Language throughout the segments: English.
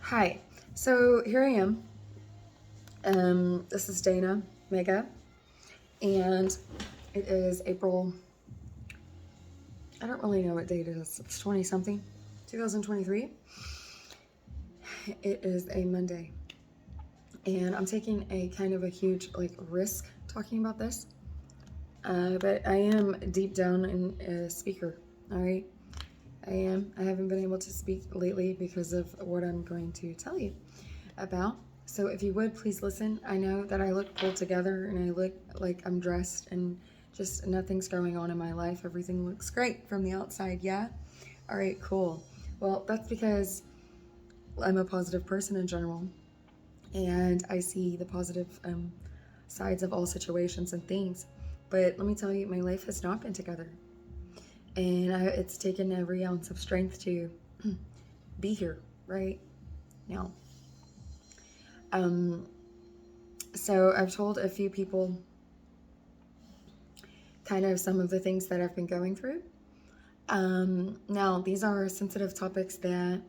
Hi. So here I am. This is Dana Mega, and it is April. I don't really know what date it is. It's 20 something, 2023. It is a Monday, and I'm taking a kind of a huge risk talking about this. But I am deep down a speaker. All right, I am. I haven't been able to speak lately because of what I'm going to tell you about. So if you would please listen. I know that I look pulled together and I look like I'm dressed and just nothing's going on in my life. Everything looks great from the outside. Yeah. All right, cool. Well, that's because I'm a positive person in general, and I see the positive sides of all situations and things. But let me tell you, my life has not been together, and it's taken every ounce of strength to be here right now. Um, so I've told a few people kind of some of the things that I've been going through. Now, these are sensitive topics that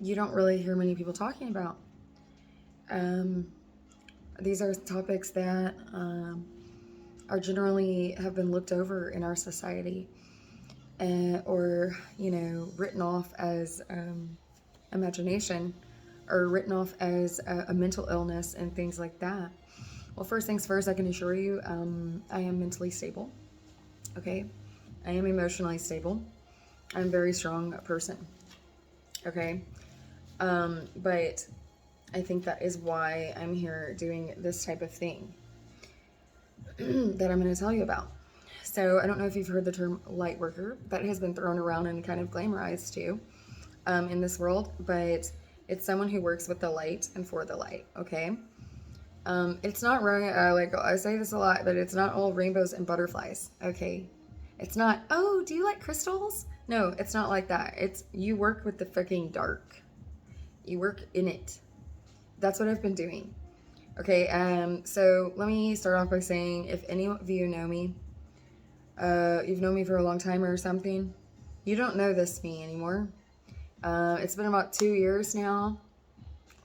you don't really hear many people talking about. Um, these are topics that are generally have been looked over in our society, or written off as imagination, or written off as a mental illness and things like that. Well, first things first, I can assure you, I am mentally stable. Okay, I am emotionally stable. I'm a very strong person. Okay, but I think that is why I'm here doing this type of thing that I'm going to tell you about. So I don't know if you've heard the term light worker. That has been thrown around and kind of glamorized too in this world, but it's someone who works with the light and for the light. Okay. It's not right. Like I say this a lot, but it's not all rainbows and butterflies. Okay. It's not, oh, do you like crystals? No, it's not like that. It's you work with the freaking dark. You work in it. That's what I've been doing. Okay, so let me start off by saying, if any of you know me, you've known me for a long time or something, you don't know this me anymore. It's been about 2 years now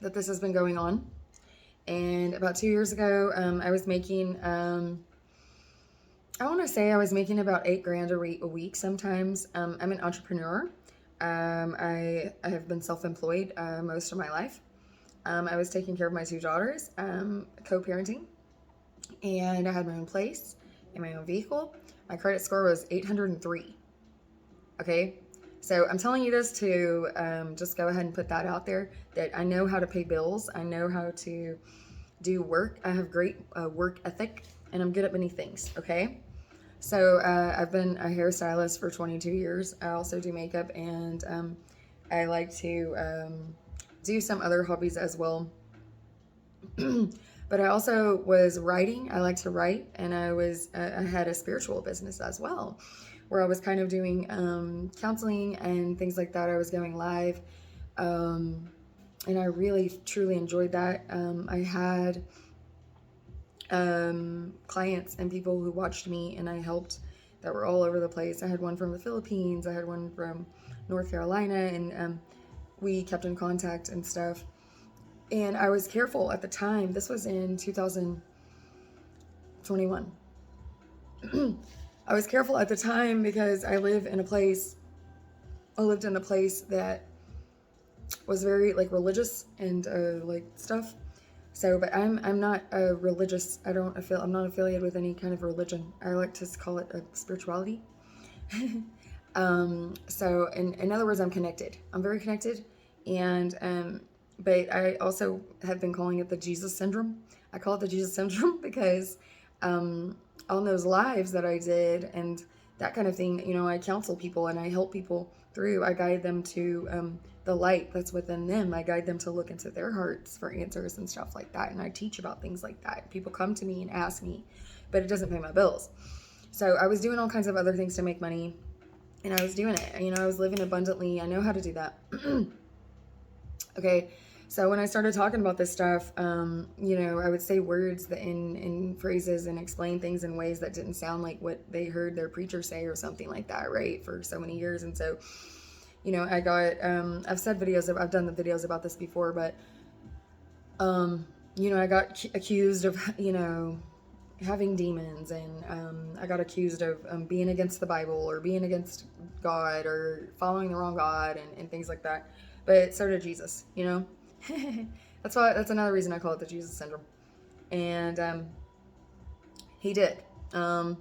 that this has been going on. And about 2 years ago, I was making, I want to say I was making about $8,000 a week sometimes. I'm an entrepreneur. I have been self-employed most of my life. I was taking care of my two daughters, co-parenting, and I had my own place and my own vehicle. My credit score was 803. Okay, so I'm telling you this to just go ahead and put that out there, that I know how to pay bills. I know how to do work. I have great work ethic, and I'm good at many things. Okay, so I've been a hairstylist for 22 years. I also do makeup, and I like to do some other hobbies as well. But I also was writing. I like to write, and I had a spiritual business as well, where I was kind of doing counseling and things like that. I was going live, and I really truly enjoyed that. I had clients and people who watched me, and I helped, that were all over the place. I had one from the Philippines. I had one from North Carolina, and we kept in contact and stuff. And I was careful at the time. This was in 2021. I was careful at the time because I lived in a place that was very religious and stuff. So, but I'm not a religious. I'm not affiliated with any kind of religion. I like to call it a spirituality. So in other words, I'm connected. I'm very connected, and but I also have been calling it the Jesus syndrome. I call it the Jesus syndrome because on those lives that I did and that kind of thing, I counsel people and I help people through. I guide them to the light that's within them. I guide them to look into their hearts for answers and stuff like that. And I teach about things like that. People come to me and ask me, but it doesn't pay my bills. So I was doing all kinds of other things to make money, and I was doing it. I was living abundantly. I know how to do that. Okay, so when I started talking about this stuff, I would say words that in phrases and explain things in ways that didn't sound like what they heard their preacher say or something like that, right? For so many years. And so, you know, I got, I've done the videos about this before, but, you know, I got accused of, you know, having demons, and I got accused of being against the Bible or being against God or following the wrong God, and things like that. But so did Jesus, you know. That's another reason I call it the Jesus syndrome. And he did. So,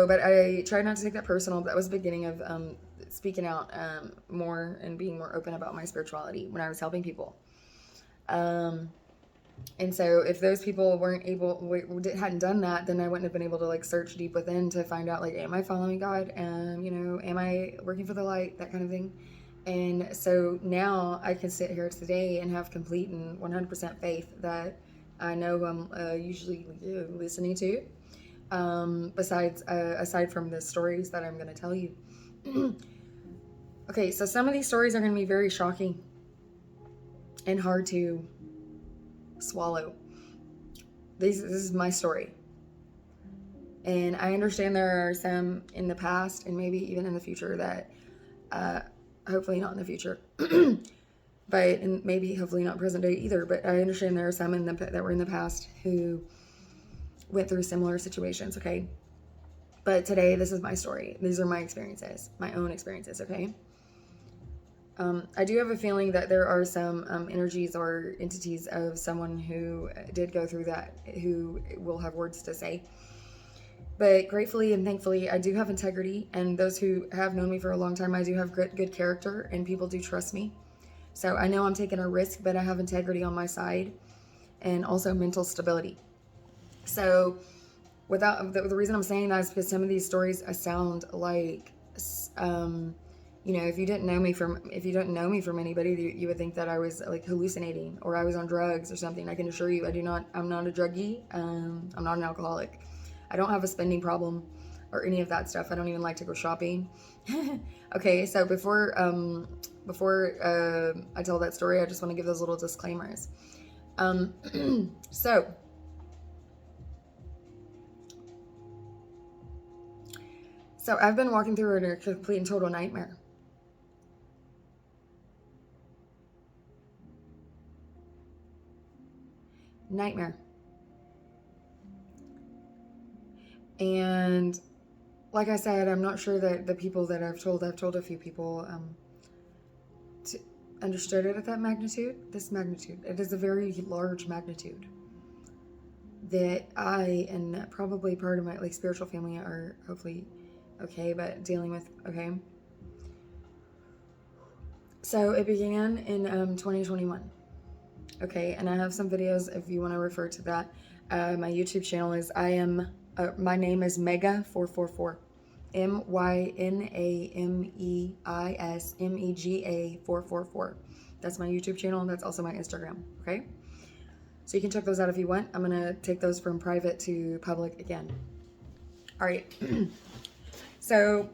but I tried not to take that personal. That was the beginning of speaking out more and being more open about my spirituality when I was helping people. And so if those people hadn't done that, then I wouldn't have been able to like search deep within to find out like, am I following God? You know, am I working for the light? That kind of thing. And so now I can sit here today and have complete and 100% faith that I know who I'm usually listening to. Aside from the stories that I'm going to tell you. Okay, so some of these stories are going to be very shocking and hard to swallow. This is my story. And I understand there are some in the past and maybe even in the future that, hopefully not in the future, but and maybe hopefully not present day either. But I understand there are some that were in the past who went through similar situations, okay? But today, this is my story. These are my experiences, my own experiences, okay? I do have a feeling that there are some energies or entities of someone who did go through that, who will have words to say. But gratefully and thankfully, I do have integrity, and those who have known me for a long time, I do have good character, and people do trust me. So I know I'm taking a risk, but I have integrity on my side, and also mental stability. So without the reason I'm saying that is because some of these stories sound like, you know, if you didn't know me from anybody, you would think that I was like hallucinating or I was on drugs or something. I can assure you, I'm not a druggie. I'm not an alcoholic. I don't have a spending problem or any of that stuff. I don't even like to go shopping. Okay, so before I tell that story, I just want to give those little disclaimers. So I've been walking through a complete and total nightmare. And like I said, I'm not sure that the people that I've told a few people understood it at that magnitude. This magnitude. It is a very large magnitude that I and probably part of my like spiritual family are hopefully okay, but dealing with, okay. So it began in 2021. Okay, and I have some videos if you want to refer to that. My YouTube channel is my name is Mega444. MYNAMEISMEGA 444. That's my YouTube channel, and that's also my Instagram. Okay, so you can check those out if you want. I'm gonna take those from private to public again. All right. So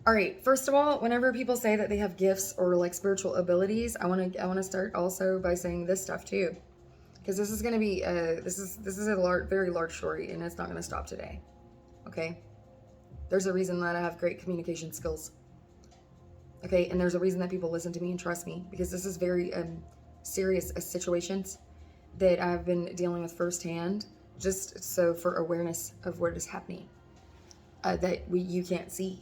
all right, first of all, whenever people say that they have gifts or like spiritual abilities, I want to start also by saying this stuff too, because this is going to be this is a very large story, and it's not going to stop today. Okay, there's a reason that I have great communication skills. Okay, and there's a reason that people listen to me and trust me, because this is very serious situations that I've been dealing with firsthand, just so for awareness of what is happening that you can't see.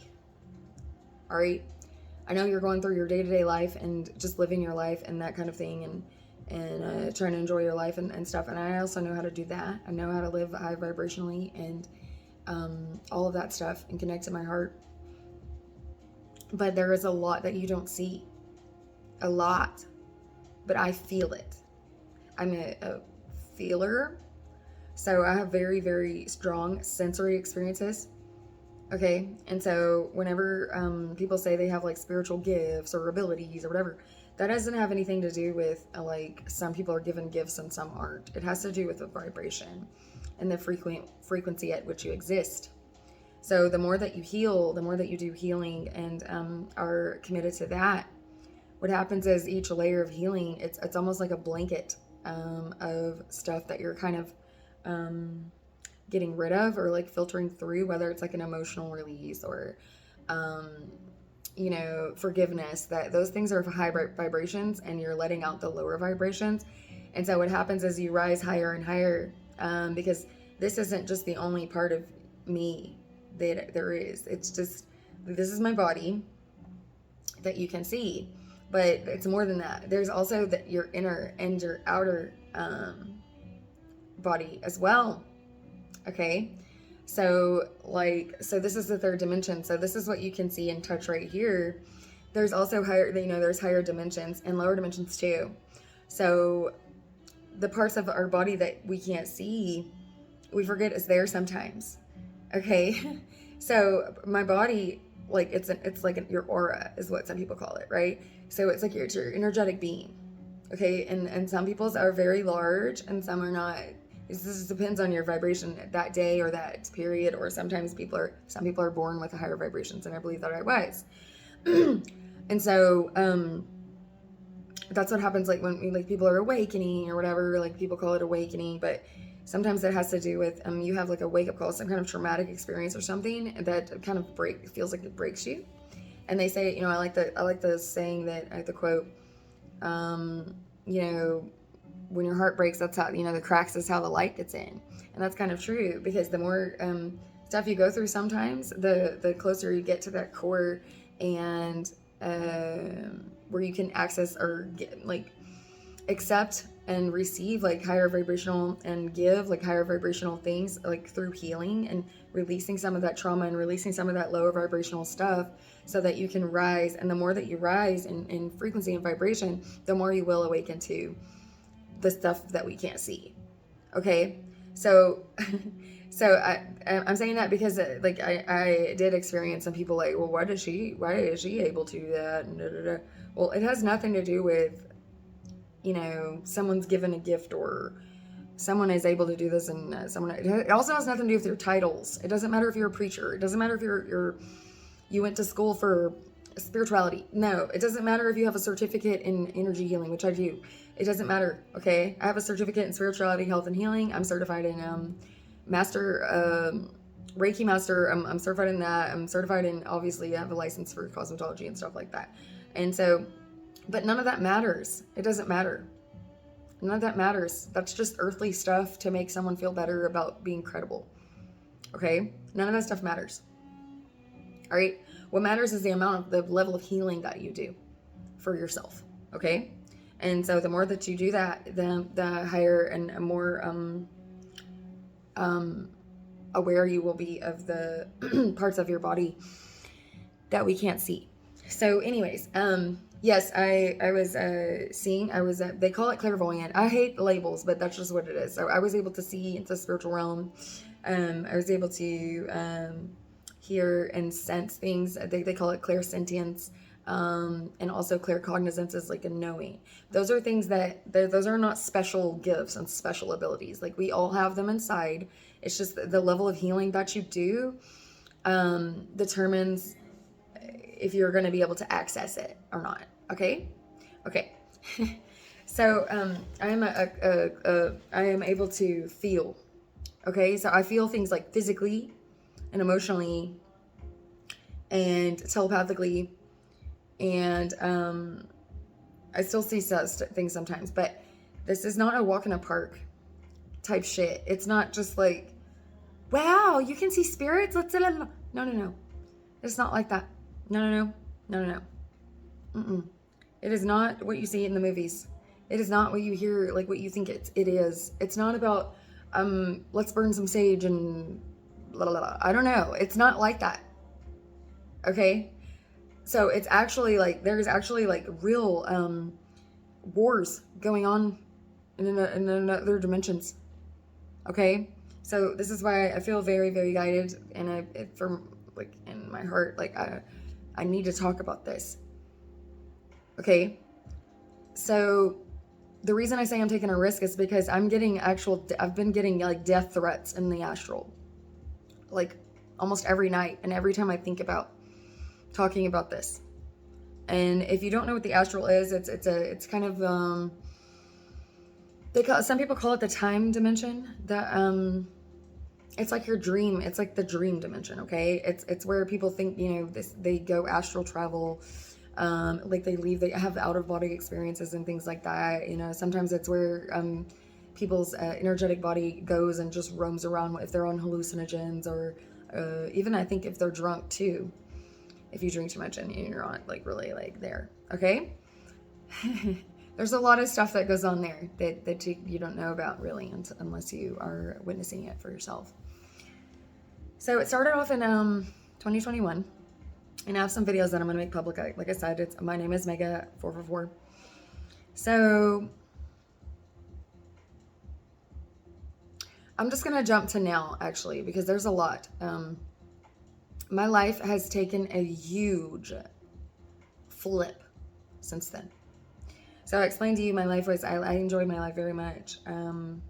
All right, I know you're going through your day-to-day life and just living your life and that kind of thing, and trying to enjoy your life and stuff. And I also know how to do that. I know how to live high vibrationally and all of that stuff and connect to my heart. But there is a lot that you don't see. A lot. But I feel it. I'm a feeler. So I have very, very strong sensory experiences. Okay, and so whenever people say they have like spiritual gifts or abilities or whatever, that doesn't have anything to do with like some people are given gifts and some aren't. It has to do with the vibration and the frequency at which you exist. So the more that you heal, the more that you do healing and are committed to that, what happens is each layer of healing, it's almost like a blanket of stuff that you're kind of getting rid of, or like filtering through, whether it's like an emotional release or um, forgiveness. That those things are high vibrations, and you're letting out the lower vibrations. And so what happens is you rise higher and higher, because this isn't just the only part of me that there is. It's just, this is my body that you can see, but it's more than that. There's also your inner and your outer body as well. Okay, so this is the third dimension. So this is what you can see and touch right here. There's also there's higher dimensions and lower dimensions too. So the parts of our body that we can't see, we forget is there sometimes. Okay, so my body, like it's like your aura is what some people call it, right? So it's like your energetic being. Okay, and some people's are very large and some are not. This just depends on your vibration that day or that period, or sometimes some people are born with higher vibrations, and I believe that I was. And so that's what happens, like when people are awakening or whatever, like people call it awakening, but sometimes it has to do with you have like a wake up call, some kind of traumatic experience or something that kind of feels like it breaks you. And they say, I like the saying that the quote, when your heart breaks, that's how, the cracks is how the light gets in. And that's kind of true, because the more stuff you go through sometimes, the closer you get to that core, and where you can access or get, like, accept and receive like higher vibrational and give like higher vibrational things, like through healing and releasing some of that trauma and releasing some of that lower vibrational stuff, so that you can rise. And the more that you rise in frequency and vibration, the more you will awaken to the stuff that we can't see. Okay, so I'm saying that because like I did experience some people like, well, why is she able to do that? Well, it has nothing to do with someone's given a gift, or someone is able to do this, and it also has nothing to do with your titles. It doesn't matter if you're a preacher. It doesn't matter if you went to school for spirituality. No, it doesn't matter if you have a certificate in energy healing, which I do. It doesn't matter. Okay, I have a certificate in spirituality, health, and healing. I'm certified in master Reiki master. I'm certified in that. I'm certified in, obviously I have a license for cosmetology and stuff like that. And so, but none of that matters. It doesn't matter. None of that matters. That's just earthly stuff to make someone feel better about being credible. Okay, none of that stuff matters. All right, what matters is the level of healing that you do for yourself. Okay, and so the more that you do that, the higher and more aware you will be of the parts of your body that we can't see. So anyways, yes, I was seeing, they call it clairvoyant. I hate labels, but that's just what it is. So I was able to see into the spiritual realm. I was able to hear and sense things. They call it clairsentience. And also claircognizance is like a knowing. Those are things those are not special gifts and special abilities. Like, we all have them inside. It's just the level of healing that you do determines if you're going to be able to access it or not. Okay. So I am able to feel. Okay, so I feel things like physically and emotionally and telepathically, and I still see things sometimes, but this is not a walk in a park type shit. It's not just like, wow, you can see spirits. No. It's not like that. No. It is not what you see in the movies. It is not what you hear, like what you think it is. It's not about let's burn some sage and blah, blah, blah. I don't know. It's not like that. Okay? So it's actually like, there's actually like real wars going on in other dimensions. Okay? So this is why I feel very, very guided, and from like in my heart, like I need to talk about this. Okay? So the reason I say I'm taking a risk is because I've been getting like death threats in the astral, like almost every night, and every time I think about talking about this. And if you don't know what the astral is, it's kind of some people call it the time dimension. It's like your dream. It's like the dream dimension. Okay, it's where people think, they go astral travel, like they have out of body experiences and things like that. Sometimes it's where people's energetic body goes and just roams around if they're on hallucinogens, or even I think if they're drunk too. If you drink too much and you're not like really like there, okay? There's a lot of stuff that goes on there that you don't know about really unless you are witnessing it for yourself. So it started off in 2021, and I have some videos that I'm going to make public. Like I said, my name is Mega444. So I'm just going to jump to now, actually, because there's a lot. My life has taken a huge flip since then. So I explained to you, my life was, I enjoyed my life very much. I'm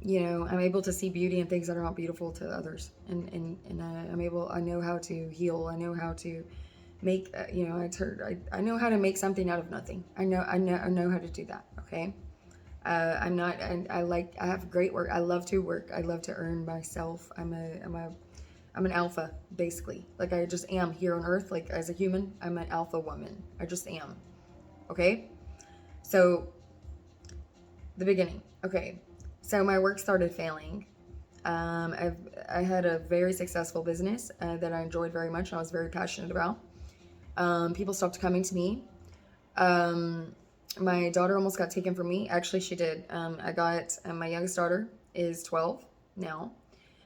able to see beauty in things that are not beautiful to others. And I know how to heal. I know how to make, I know how to make something out of nothing. I know how to do that. Okay. I have great work. I love to work. I love to earn myself. I'm an alpha, basically. Like, I just am here on earth. Like, as a human, I'm an alpha woman. I just am. Okay? So, the beginning. Okay. So, my work started failing. I had a very successful business that I enjoyed very much and I was very passionate about. People stopped coming to me. My daughter almost got taken from me. Actually, she did. My youngest daughter is 12 now.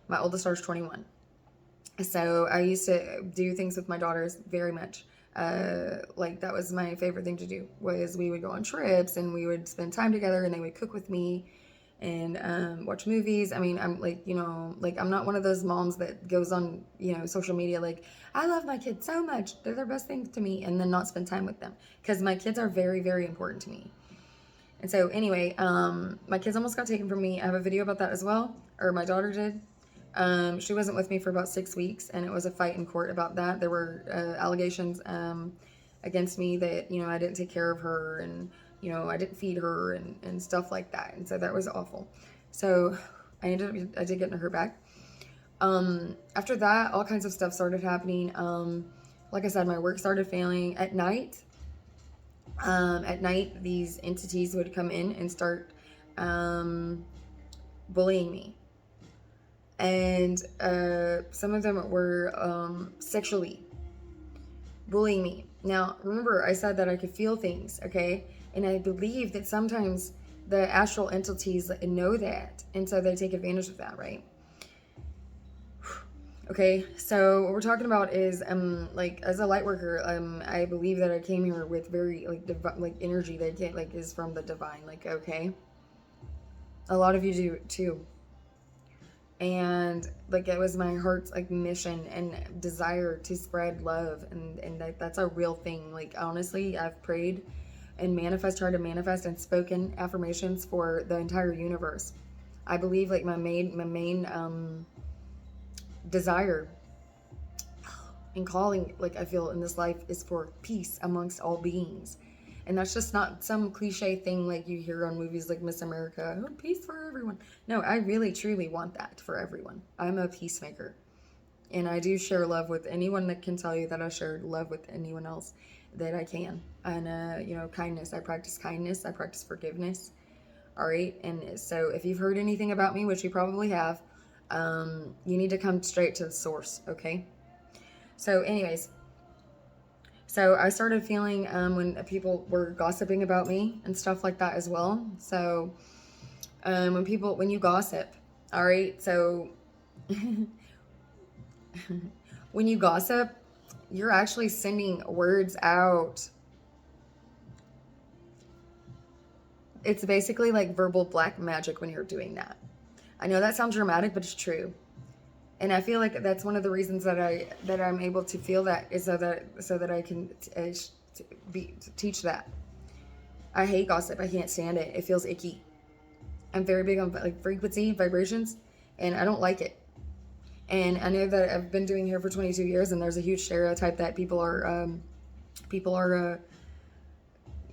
My oldest daughter's 21. So I used to do things with my daughters very much. Like, that was my favorite thing to do, was we would go on trips and we would spend time together and they would cook with me and watch movies. I mean, I'm like, I'm not one of those moms that goes on, social media like, I love my kids so much, they're the best thing to me, and then not spend time with them, because my kids are very, very important to me. And so anyway, my kids almost got taken from me. I have a video about that as well, or my daughter did. She wasn't with me for about 6 weeks, and it was a fight in court about that. There were allegations against me that, I didn't take care of her, and, I didn't feed her and stuff like that. And so that was awful. So I did get her back. After that, all kinds of stuff started happening. Like I said, my work started failing at night. These entities would come in and start bullying me. And some of them were sexually bullying me. Now, remember, I said that I could feel things, okay? And I believe that sometimes the astral entities know that, and so they take advantage of that, right? Okay, so what we're talking about is, like, as a light worker, I believe that I came here with very, like, energy that is from the divine, like, okay? A lot of you do, too. And like, it was my heart's like mission and desire to spread love, and that's a real thing. Like, honestly, I've prayed and tried to manifest and spoken affirmations for the entire universe. I believe like my main desire and calling, like, I feel in this life, is for peace amongst all beings. And that's just not some cliche thing like you hear on movies like Miss America, oh, peace for everyone. No, I really, truly want that for everyone. I'm a peacemaker. And I do share love with anyone that can tell you that I share love with anyone else that I can. And, kindness. I practice kindness. I practice forgiveness. All right? And so if you've heard anything about me, which you probably have, you need to come straight to the source, okay? So anyways, so I started feeling when people were gossiping about me and stuff like that as well. So when you gossip, all right, so when you gossip, you're actually sending words out. It's basically like verbal black magic when you're doing that. I know that sounds dramatic, but it's true. And I feel like that's one of the reasons that I'm able to feel that, is so that I can teach that. I hate gossip. I can't stand it. It feels icky. I'm very big on like frequency, vibrations, and I don't like it. And I know that I've been doing here for 22 years, and there's a huge stereotype that people are people are,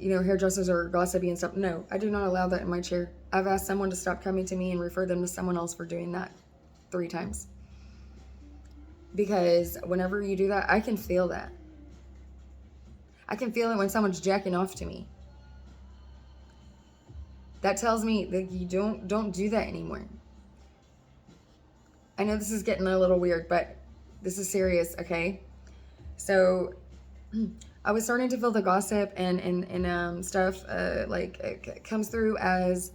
hairdressers are gossipy and stuff. No, I do not allow that in my chair. I've asked someone to stop coming to me and refer them to someone else for doing that 3 times. Because whenever you do that, I can feel that. I can feel it when someone's jacking off to me. That tells me that you don't do that anymore. I know this is getting a little weird, but this is serious, okay? So I was starting to feel the gossip and stuff it comes through as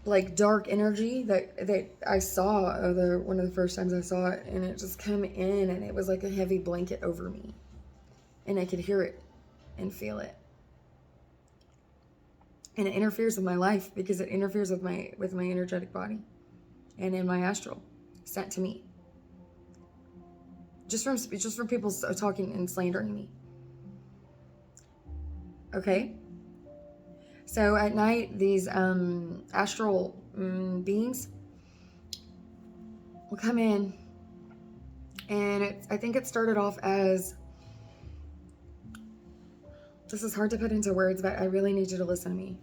like dark energy that I saw one of the first times I saw it, and it just come in and it was like a heavy blanket over me, and I could hear it and feel it, and it interferes with my life because it interferes with my energetic body and in my astral sent to me just from people talking and slandering me. Okay. So at night, these astral beings will come in, and I think it started off as, this is hard to put into words, but I really need you to listen to me.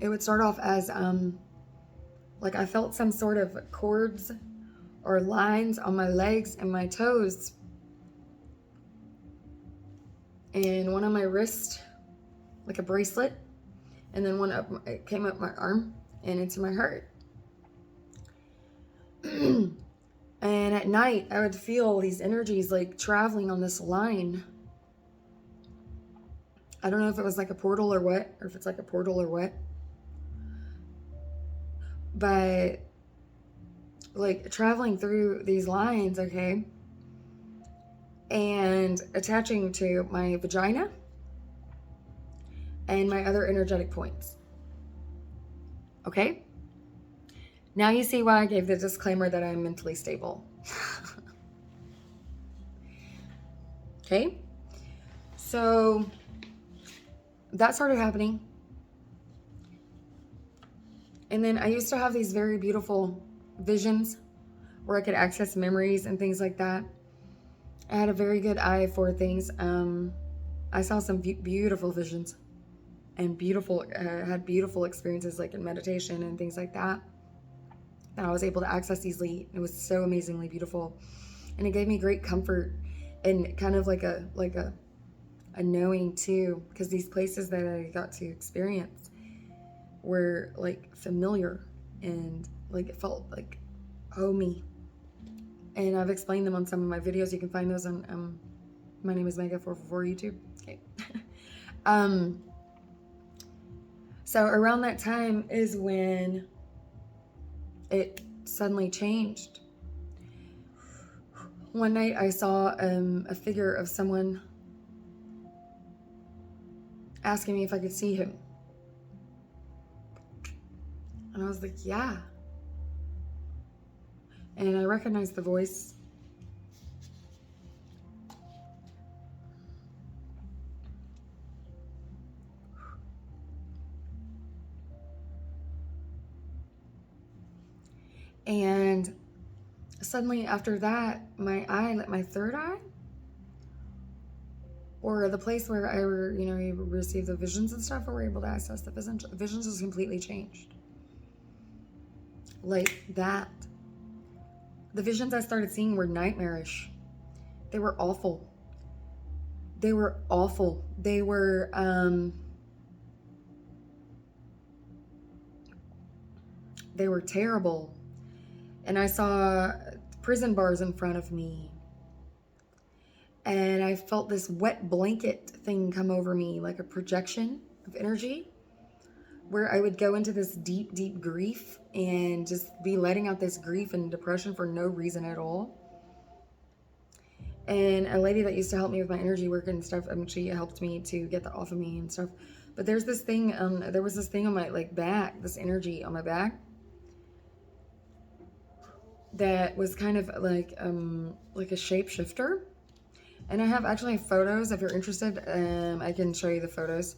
It would start off as like I felt some sort of cords or lines on my legs and my toes, and one on my wrist, like a bracelet, and then it came up my arm and into my heart. And at night, I would feel these energies like traveling on this line. I don't know if it was like a portal or what, or if it's like a portal or what, but like traveling through these lines, okay, and attaching to my vagina and my other energetic points. Okay? Now you see why I gave the disclaimer that I'm mentally stable. Okay? So that started happening. And then I used to have these very beautiful visions where I could access memories and things like that. I had a very good eye for things. I saw some beautiful visions and had beautiful experiences like in meditation and things like that I was able to access easily. It was so amazingly beautiful, and it gave me great comfort and kind of like a knowing too, because these places that I got to experience were like familiar and like it felt like homey. And I've explained them on some of my videos. You can find those on my name is Mega444 YouTube. Okay. So around that time is when it suddenly changed. One night I saw a figure of someone asking me if I could see him. And I was like, yeah. And I recognized the voice. And suddenly after that, my third eye, or the place where I received the visions and stuff, or were able to access the visions was completely changed. Like that. The visions I started seeing were nightmarish. They were awful. They were awful. They were terrible. And I saw prison bars in front of me. And I felt this wet blanket thing come over me, like a projection of energy, where I would go into this deep, deep grief and just be letting out this grief and depression for no reason at all. And a lady that used to help me with my energy work and stuff, she helped me to get that off of me and stuff. But there's this thing, there was this thing on my back, this energy on my back that was kind of like a shapeshifter. And I have actually photos. If you're interested, I can show you the photos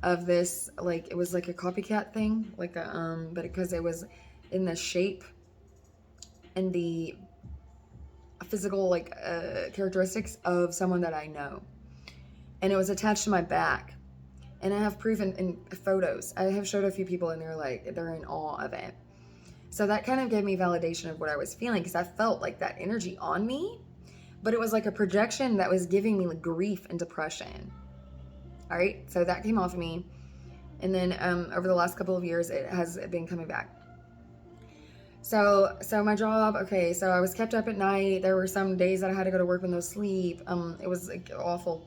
of this. Like, it was like a copycat thing, like but because it was in the shape and the physical like characteristics of someone that I know, and it was attached to my back. And I have proof in photos. I have showed a few people, and they're in awe of it. So that kind of gave me validation of what I was feeling, because I felt like that energy on me, but it was like a projection that was giving me like grief and depression. All right, so that came off of me, and then over the last couple of years, it has been coming back. So my job, okay, so I was kept up at night. There were some days that I had to go to work with no sleep. It was like awful.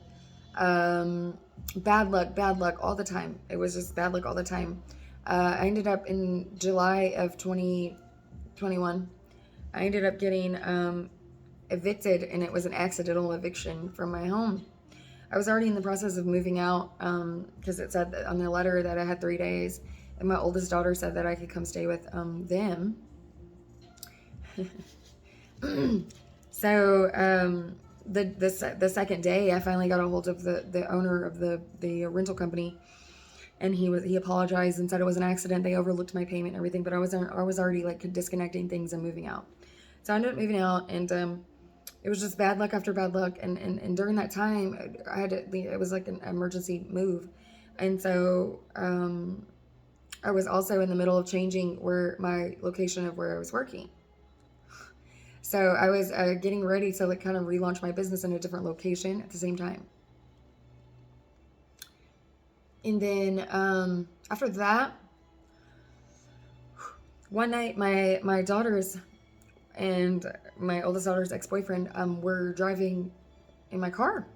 Bad luck all the time. It was just bad luck all the time. I ended up in July of 2021. I ended up getting evicted, and it was an accidental eviction from my home. I was already in the process of moving out because it said on the letter that I had 3 days, and my oldest daughter said that I could come stay with them. So the second day, I finally got a hold of the owner of the rental company, and he apologized and said it was an accident. They overlooked my payment and everything, but I was already like disconnecting things and moving out. So I ended up moving out, and it was just bad luck after bad luck. And during that time, I had to leave. It was like an emergency move, and so I was also in the middle of changing my location of where I was working. So I was getting ready to like kind of relaunch my business in a different location at the same time. And then after that, one night my daughters and my oldest daughter's ex-boyfriend were driving in my car.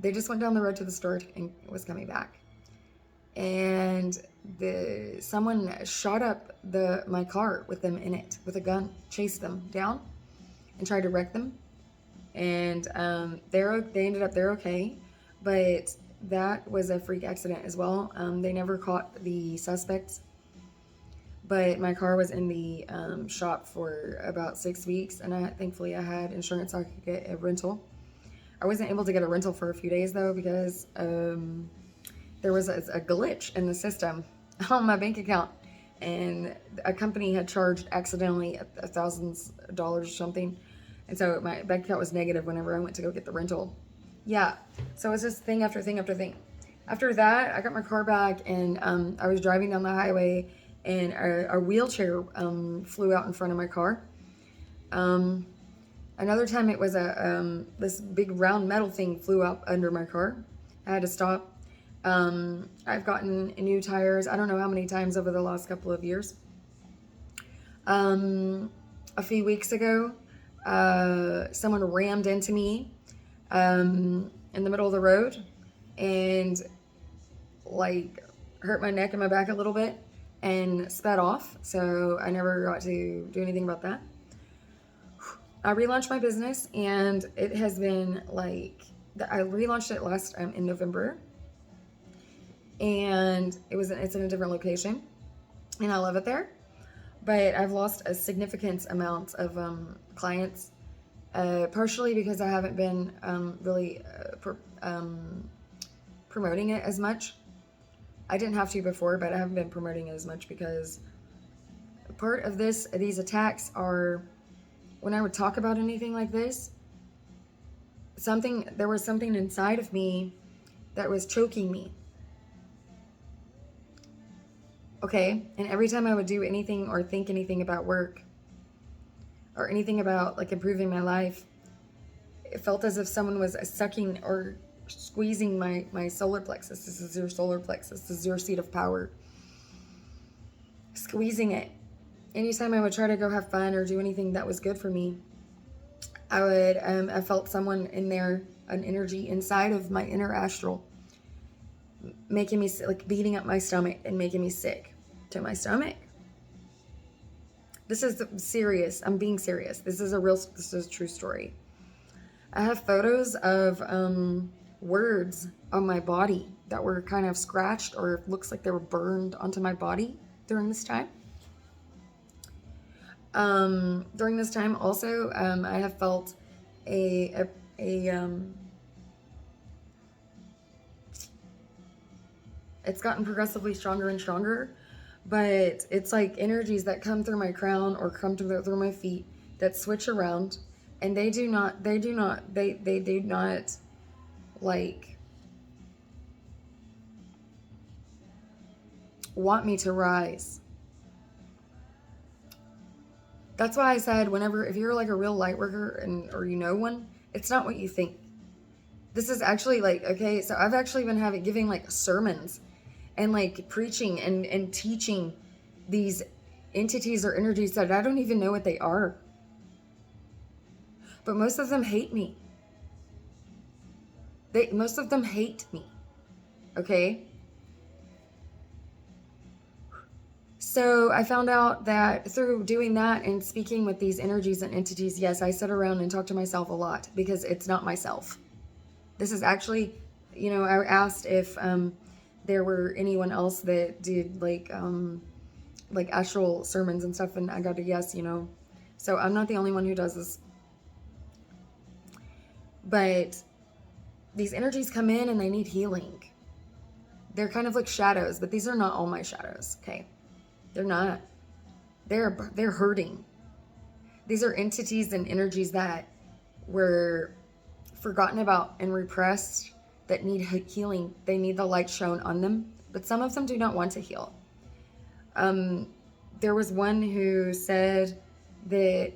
They just went down the road to the store and was coming back. And someone shot up my car with them in it with a gun, chased them down, and tried to wreck them. And they ended up, they're okay, but that was a freak accident as well. They never caught the suspects, but my car was in the shop for about 6 weeks, and thankfully I had insurance so I could get a rental. I wasn't able to get a rental for a few days though, because there was a glitch in the system on my bank account, and a company had charged accidentally $1,000 or something, and so my bank account was negative whenever I went to go get the rental. Yeah, so it was just thing after thing after thing. After that, I got my car back, and I was driving down the highway, and a wheelchair flew out in front of my car. Another time, it was this big round metal thing flew out under my car. I had to stop. I've gotten new tires, I don't know how many times over the last couple of years. A few weeks ago, someone rammed into me in the middle of the road, and like hurt my neck and my back a little bit and sped off. So I never got to do anything about that. I relaunched my business, and it has been like, I relaunched it last in November. And it's in a different location, and I love it there, but I've lost a significant amount of clients, partially because I haven't been really promoting it as much. I didn't have to before, but I haven't been promoting it as much because part of these attacks are, when I would talk about anything like this, there was something inside of me that was choking me. Okay, and every time I would do anything or think anything about work or anything about like improving my life, it felt as if someone was sucking or squeezing my solar plexus. This is your solar plexus. This is your seat of power. Squeezing it. Anytime I would try to go have fun or do anything that was good for me, I felt someone in there, an energy inside of my inner astral, making me like beating up my stomach and making me sick to my stomach. This is serious. I'm being serious. This is a true story. I have photos of words on my body that were kind of scratched or looks like they were burned onto my body during this time. During this time also, I have felt it's gotten progressively stronger and stronger, But it's like energies that come through my crown or come through my feet that switch around, and they do not like want me to rise. That's why I said, whenever, if you're like a real light worker or you know one, it's not what you think. This is actually like, okay, so I've actually been giving like sermons and like preaching and teaching these entities or energies that I don't even know what they are. But most of them hate me. Most of them hate me. Okay? So I found out that through doing that and speaking with these energies and entities, yes, I sit around and talk to myself a lot because it's not myself. This is actually, I asked if there were anyone else that did like astral sermons and stuff, and I got a yes, So I'm not the only one who does this. But these energies come in and they need healing. They're kind of like shadows, but these are not all my shadows, okay? They're not. They're hurting. These are entities and energies that were forgotten about and repressed that need healing. They need the light shown on them, but some of them do not want to heal. There was one who said that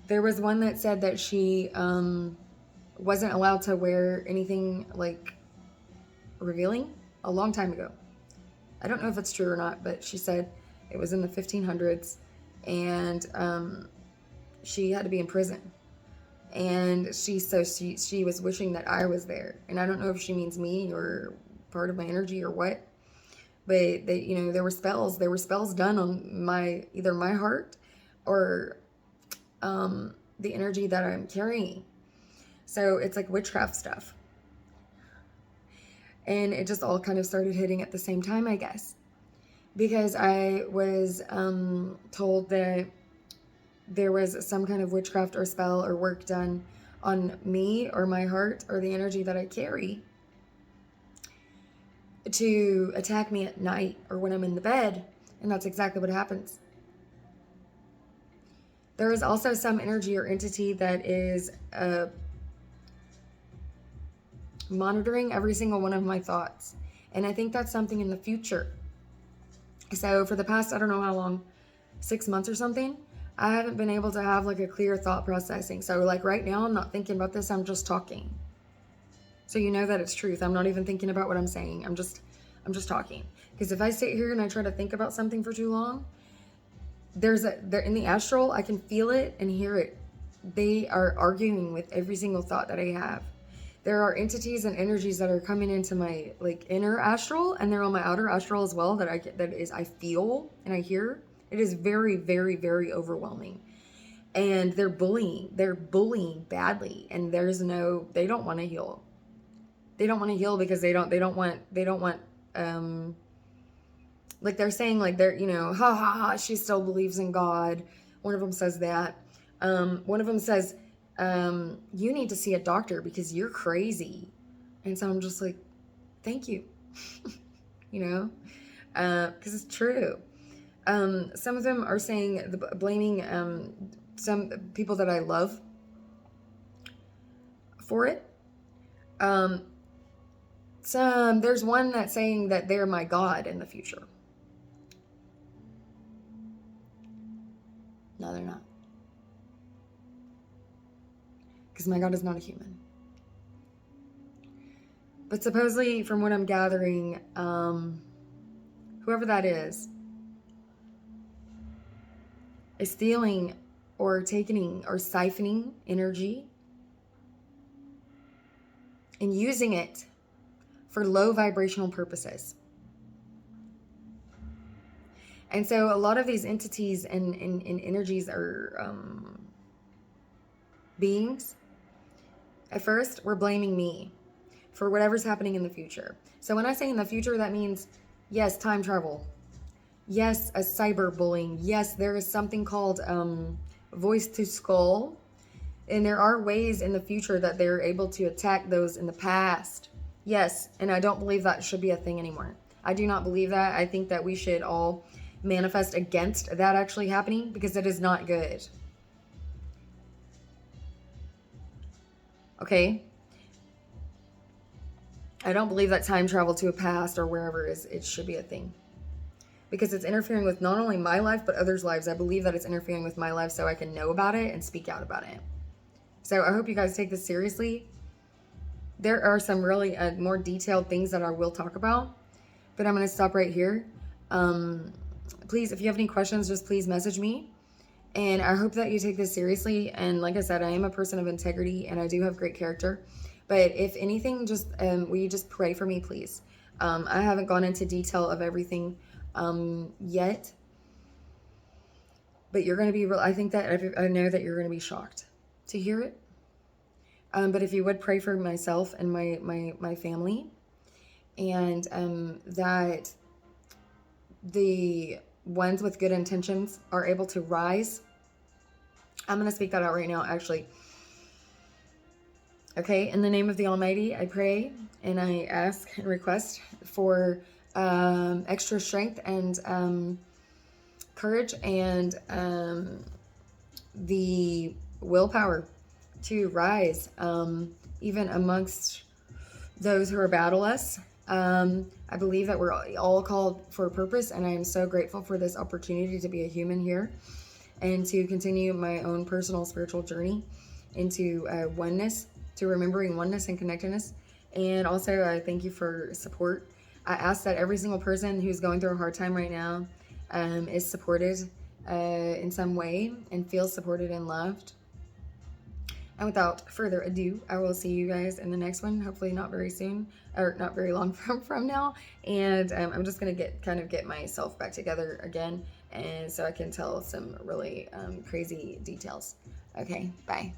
there was one that said that she wasn't allowed to wear anything like revealing a long time ago. I don't know if it's true or not, but she said it was in the 1500s, and she had to be in prison. And she was wishing that I was there. And I don't know if she means me or part of my energy or what. But there were spells. There were spells done on either my heart or the energy that I'm carrying. So it's like witchcraft stuff. And it just all kind of started hitting at the same time, I guess. Because I was told that there was some kind of witchcraft or spell or work done on me or my heart or the energy that I carry to attack me at night or when I'm in the bed. And that's exactly what happens. There is also some energy or entity that is monitoring every single one of my thoughts. And I think that's something in the future. So for the past, I don't know how long, 6 months or something, I haven't been able to have like a clear thought processing. So like right now, I'm not thinking about this. I'm just talking. So you know that it's truth. I'm not even thinking about what I'm saying. I'm just talking. Because if I sit here and I try to think about something for too long, there in the astral, I can feel it and hear it. They are arguing with every single thought that I have. There are entities and energies that are coming into my like inner astral, and they're on my outer astral as well that I feel and I hear. It is very, very, very overwhelming. And they're bullying badly, and they don't want to heal. They don't want to heal because they don't want like they're saying like they're, ha ha ha, she still believes in God. One of them says that. One of them says, you need to see a doctor because you're crazy. And so I'm just like, thank you. Because it's true. Some of them are saying, blaming some people that I love for it. There's one that's saying that they're my God in the future. No, they're not. Because my God is not a human. But supposedly, from what I'm gathering, whoever that is stealing or taking or siphoning energy and using it for low vibrational purposes. And so a lot of these entities and energies are beings. At first, were blaming me for whatever's happening in the future. So when I say in the future, that means, yes, time travel. Yes, a cyberbullying. Yes, there is something called voice to skull. And there are ways in the future that they're able to attack those in the past. Yes, and I don't believe that should be a thing anymore. I do not believe that. I think that we should all manifest against that actually happening, because it is not good. Okay? I don't believe that time travel to a past or wherever it should be a thing. Because it's interfering with not only my life, but others' lives. I believe that it's interfering with my life so I can know about it and speak out about it. So I hope you guys take this seriously. There are some really more detailed things that I will talk about, but I'm going to stop right here. Please, if you have any questions, just please message me. And I hope that you take this seriously. And like I said, I am a person of integrity and I do have great character. But if anything, just will you just pray for me, please? I haven't gone into detail of everything yet. But you're going to be real. I think that I know that you're going to be shocked to hear it. But if you would pray for myself and my family, and that the ones with good intentions are able to rise. I'm going to speak that out right now, actually. Okay, in the name of the Almighty, I pray and I ask and request for extra strength and courage and the willpower to rise, even amongst those who battle us. I believe that we're all called for a purpose, and I am so grateful for this opportunity to be a human here and to continue my own personal spiritual journey into oneness, to remembering oneness and connectedness. And also, I thank you for support. I ask that every single person who's going through a hard time right now is supported in some way and feels supported and loved. And without further ado, I will see you guys in the next one, hopefully not very soon, or not very long from now. And I'm just going to get myself back together again, and so I can tell some really crazy details. Okay, bye.